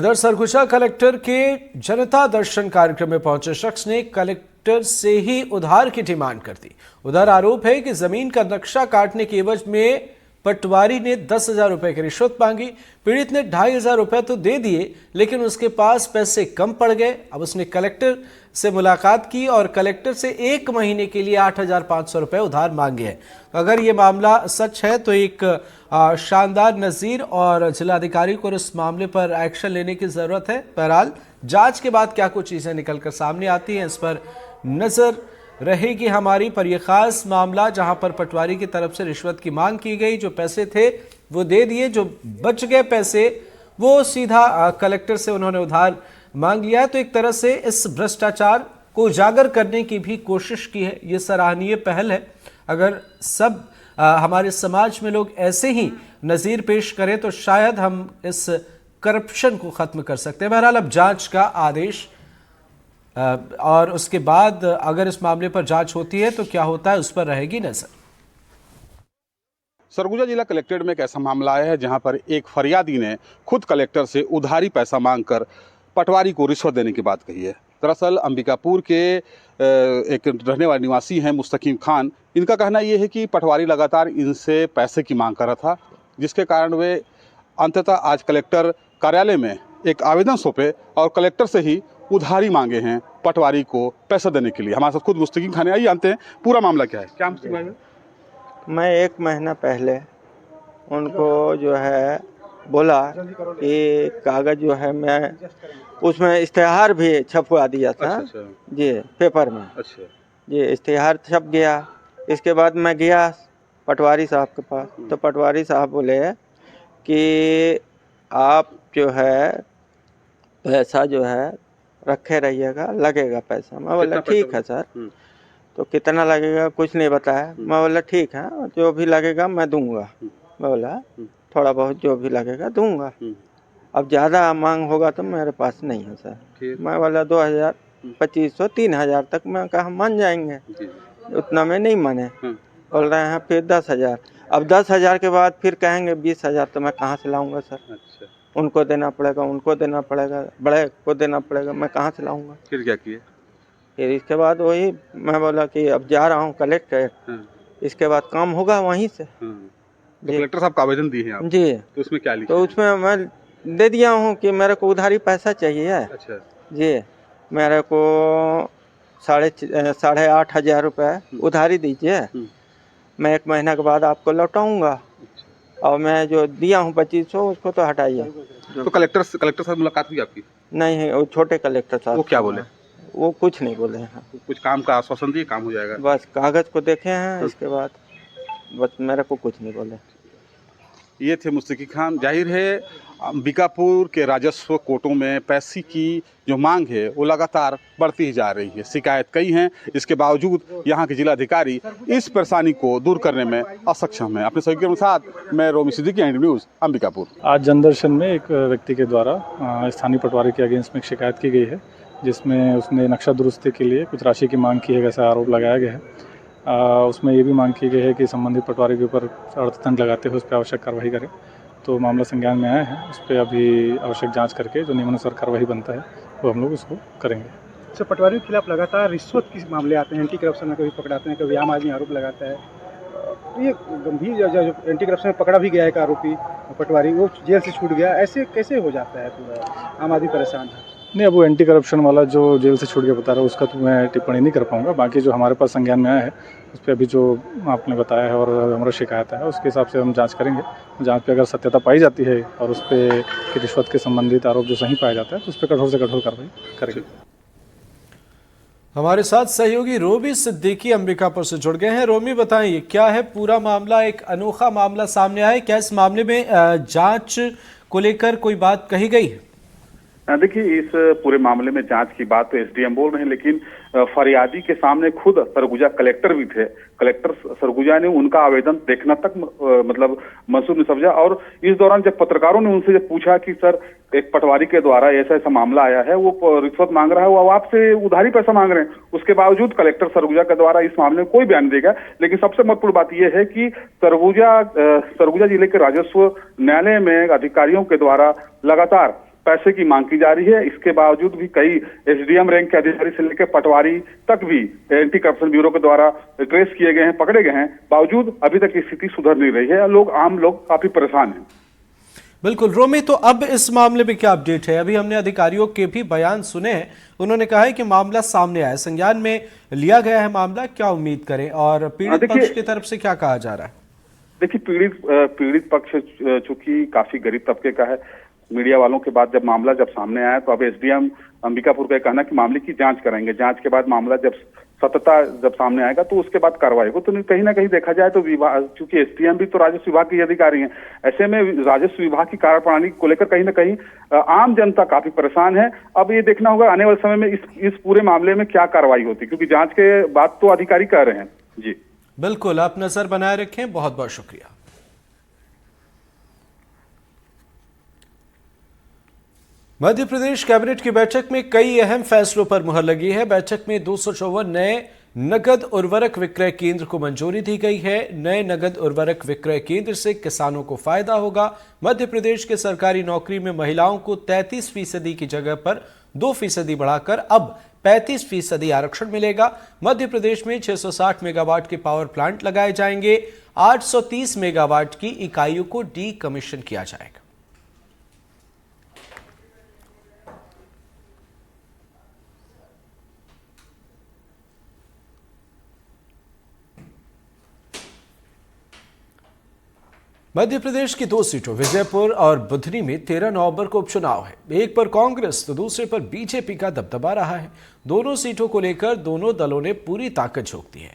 इधर सरगुजा कलेक्टर के जनता दर्शन कार्यक्रम में पहुंचे शख्स ने कलेक्टर से ही उधार की डिमांड कर दी। उधर आरोप है कि जमीन का नक्शा काटने के एवज में पटवारी ने 10,000 रुपए की रिश्वत मांगी। पीड़ित ने 2,500 रुपए तो दे दिए, लेकिन उसके पास पैसे कम पड़ गए। अब उसने कलेक्टर से मुलाकात की और कलेक्टर से 1 महीने के लिए 8,500 रुपए उधार मांगे हैं। अगर ये मामला सच है तो एक शानदार नज़ीर और जिलाधिकारी को इस मामले पर एक्शन लेने की जरूरत है। बहरहाल जांच के बाद क्या कुछ चीजें निकलकर सामने आती हैं, इस पर नजर रहेगी हमारी। पर यह खास मामला जहां पर पटवारी की तरफ से रिश्वत की मांग की गई, जो पैसे थे वो दे दिए, जो बच गए पैसे वो सीधा कलेक्टर से उन्होंने उधार मांग लिया। तो एक तरह से इस भ्रष्टाचार को उजागर करने की भी कोशिश की है। ये सराहनीय पहल है। अगर सब हमारे समाज में लोग ऐसे ही नज़ीर पेश करें तो शायद हम इस करप्शन को खत्म कर सकते हैं। बहरहाल अब जांच का आदेश और उसके बाद अगर इस मामले पर जांच होती है तो क्या होता है उस पर रहेगी नजर। सरगुजा जिला कलेक्ट्रेट में एक ऐसा मामला आया है जहां पर एक फरियादी ने खुद कलेक्टर से उधारी पैसा मांगकर पटवारी को रिश्वत देने की बात कही है। दरअसल अंबिकापुर के एक रहने वाले निवासी हैं मुस्तकीम खान। इनका कहना यह है कि पटवारी लगातार इनसे पैसे की मांग कर रहा था, जिसके कारण वे अंततः आज कलेक्टर कार्यालय में एक आवेदन सौंपे और कलेक्टर से ही उधारी मांगे हैं पटवारी को पैसा देने के लिए। हमारे साथ खुद मुस्तकीम खान, आइए जानते हैं पूरा मामला क्या है। क्या मुस्तकीम भाई? मैं 1 महीना पहले उनको जो है बोला कि कागज़ जो है मैं उसमें इश्तेहार भी छपवा दिया था। अच्छा। जी, पेपर में। अच्छा जी, इश्तेहार छप गया। इसके बाद मैं गया पटवारी साहब के पास, तो पटवारी साहब बोले कि आप जो है पैसा जो है रखे रहिएगा, लगेगा पैसा। मैं बोला ठीक है सर। तो कितना लगेगा कुछ नहीं बताया। मैं बोला ठीक है, जो भी लगेगा मैं दूंगा। मैं बोला थोड़ा बहुत जो भी लगेगा दूंगा। अब ज़्यादा मांग होगा तो मेरे पास नहीं है सर। मैं बोला 2,000, 2,500, 3,000 तक मैं कहा मान जाएंगे। उतना में नहीं माने, बोल रहे हैं फिर 10,000। अब 10,000 के बाद फिर कहेंगे 20,000, तो मैं कहाँ से लाऊंगा सर? अच्छा। उनको देना पड़ेगा, उनको देना पड़ेगा, बड़े को देना पड़ेगा, मैं कहाँ से लाऊंगा? फिर क्या किए? फिर इसके बाद वही मैं बोला कि अब जा रहा हूँ कलेक्टर, इसके बाद काम होगा वहीं से। तो कलेक्टर साहब का आवेदन दिए हैं आप? जी। तो उसमें क्या लिखा? तो उसमें मैं दे दिया हूँ कि मेरे को उधारी पैसा चाहिए। अच्छा। जी, मेरे को 8,500 रुपये उधारी दीजिए, मैं 1 महीना के बाद आपको लौटाऊंगा। और मैं जो दिया हूँ 2,500 उसको तो हटाइए। तो कलेक्टर साहब मुलाकात हुई आपकी? नहीं, वो छोटे कलेक्टर साहब। वो क्या बोले? वो कुछ नहीं बोले हैं। कुछ काम का आश्वासन दिए, काम हो जाएगा? बस कागज़ को देखे हैं, इसके बाद बस मेरे को कुछ नहीं बोले। ये थे मुस्तकीम खान। जाहिर है अंबिकापुर के राजस्व कोटों में पैसे की जो मांग है वो लगातार बढ़ती ही जा रही है। शिकायत कई हैं, इसके बावजूद यहाँ के जिलाधिकारी इस परेशानी को दूर करने में असक्षम है। अपने सहयोगियों के साथ मैं रोमी सिद्दीकी, NDTV न्यूज़, अंबिकापुर। आज जनदर्शन में एक व्यक्ति के द्वारा स्थानीय पटवारी के अगेंस्ट में एक शिकायत की गई है, जिसमें उसने नक्शा दुरुस्ती के लिए कुछ राशि की मांग की है, ऐसा आरोप लगाया गया है। उसमें ये भी मांग की गई है कि संबंधित पटवारी के ऊपर अर्थदंड लगाते हुए उस पर आवश्यक कार्रवाई करें। तो मामला संज्ञान में आया है, उस पर अभी आवश्यक जांच करके जो नियमानुसार कार्रवाई बनता है वो हम लोग उसको करेंगे। अच्छा, पटवारियों के खिलाफ लगातार रिश्वत के मामले आते हैं, एंटी करप्शन में कभी पकड़ाते हैं, कभी आम आदमी आरोप लगाता है। तो ये गंभीर जो एंटी करप्शन में पकड़ा भी गया एक आरोपी पटवारी, वो जेल से छूट गया, ऐसे कैसे हो जाता है? पूरा आम आदमी परेशान है। नहीं, अब वो एंटी करप्शन वाला जो जेल से छूट के बता रहा है उसका तो मैं टिप्पणी नहीं कर पाऊंगा। बाकी जो हमारे पास संज्ञान में आया है उस पर अभी जो आपने बताया है और हमारा शिकायत है उसके हिसाब से हम जांच करेंगे। जांच पे अगर सत्यता पाई जाती है और उस पर कि रिश्वत के संबंधित आरोप जो सही पाया जाता है तो उस पर कठोर से कठोर कार्रवाई करेंगे। हमारे साथ सहयोगी रोमी सिद्दीकी अंबिकापुर से जुड़ गए हैं। रोमी, बताइए क्या है पूरा मामला? एक अनोखा मामला सामने आया, क्या इस मामले में जांच को लेकर कोई बात कही गई है? देखिए, इस पूरे मामले में जांच की बात तो SDM बोल रहे हैं, लेकिन फरियादी के सामने खुद सरगुजा कलेक्टर भी थे। कलेक्टर सरगुजा ने उनका आवेदन देखना तक मतलब मंसूर नहीं समझा। और इस दौरान जब पत्रकारों ने उनसे जब पूछा कि सर एक पटवारी के द्वारा ऐसा ऐसा मामला आया है, वो रिश्वत मांग रहा है, वो आपसे उधारी पैसा मांग रहे हैं, उसके बावजूद कलेक्टर सरगुजा के द्वारा इस मामले में कोई बयान देगा। लेकिन सबसे महत्वपूर्ण बात यह है कि सरगुजा जिले के राजस्व न्यायालय में अधिकारियों के द्वारा लगातार पैसे की मांग की जा रही है। इसके बावजूद भी कई एसडीएम रैंक के अधिकारी से लेकर पटवारी तक भी एंटी करप्शन ब्यूरो के द्वारा ट्रेस किए गए हैं, पकड़े गए हैं, बावजूद अभी तक स्थिति सुधर नहीं रही है। आम लोग काफी परेशान हैं। बिल्कुल रोमी, तो अब इस मामले में क्या अपडेट है? अभी हमने अधिकारियों के भी बयान सुने हैं, उन्होंने कहा है कि मामला सामने आया, संज्ञान में लिया गया है मामला, क्या उम्मीद करें और पीड़ित पक्ष की तरफ से क्या कहा जा रहा है? देखिए, पीड़ित पक्ष चूंकि काफी गरीब तबके का है, मीडिया वालों के बाद जब मामला सामने आया तो अब एसडीएम अंबिकापुर का कहना कि मामले की जांच करेंगे, जांच के बाद मामला जब सामने आएगा तो उसके बाद कार्रवाई हो। तो कहीं ना कहीं देखा जाए तो विभाग, चूंकि एसडीएम भी तो राजस्व विभाग के अधिकारी हैं, ऐसे में राजस्व विभाग की कार्यप्रणाली को लेकर कहीं ना कहीं आम जनता काफी परेशान है। अब ये देखना होगा आने वाले समय में इस पूरे मामले में क्या कार्रवाई होती है, क्योंकि जांच के बाद तो अधिकारी कह रहे हैं। जी बिल्कुल, आप नजर बनाए रखें, बहुत बहुत शुक्रिया। मध्य प्रदेश कैबिनेट की बैठक में कई अहम फैसलों पर मुहर लगी है। बैठक में 254 नए नगद उर्वरक विक्रय केंद्र को मंजूरी दी गई है। नए नगद उर्वरक विक्रय केंद्र से किसानों को फायदा होगा। मध्य प्रदेश के सरकारी नौकरी में महिलाओं को 33% की जगह पर 2% बढ़ाकर अब 35% आरक्षण मिलेगा। मध्य प्रदेश में 660 मेगावाट के पावर प्लांट लगाए जाएंगे। 830 मेगावाट की इकाइयों को डीकमीशन किया जाएगा। मध्य प्रदेश की 2 सीटों विजयपुर और बुधनी में 13 नवंबर को उपचुनाव है। एक पर कांग्रेस तो दूसरे पर बीजेपी का दबदबा रहा है। दोनों सीटों को लेकर दोनों दलों ने पूरी ताकत झोंक दी है।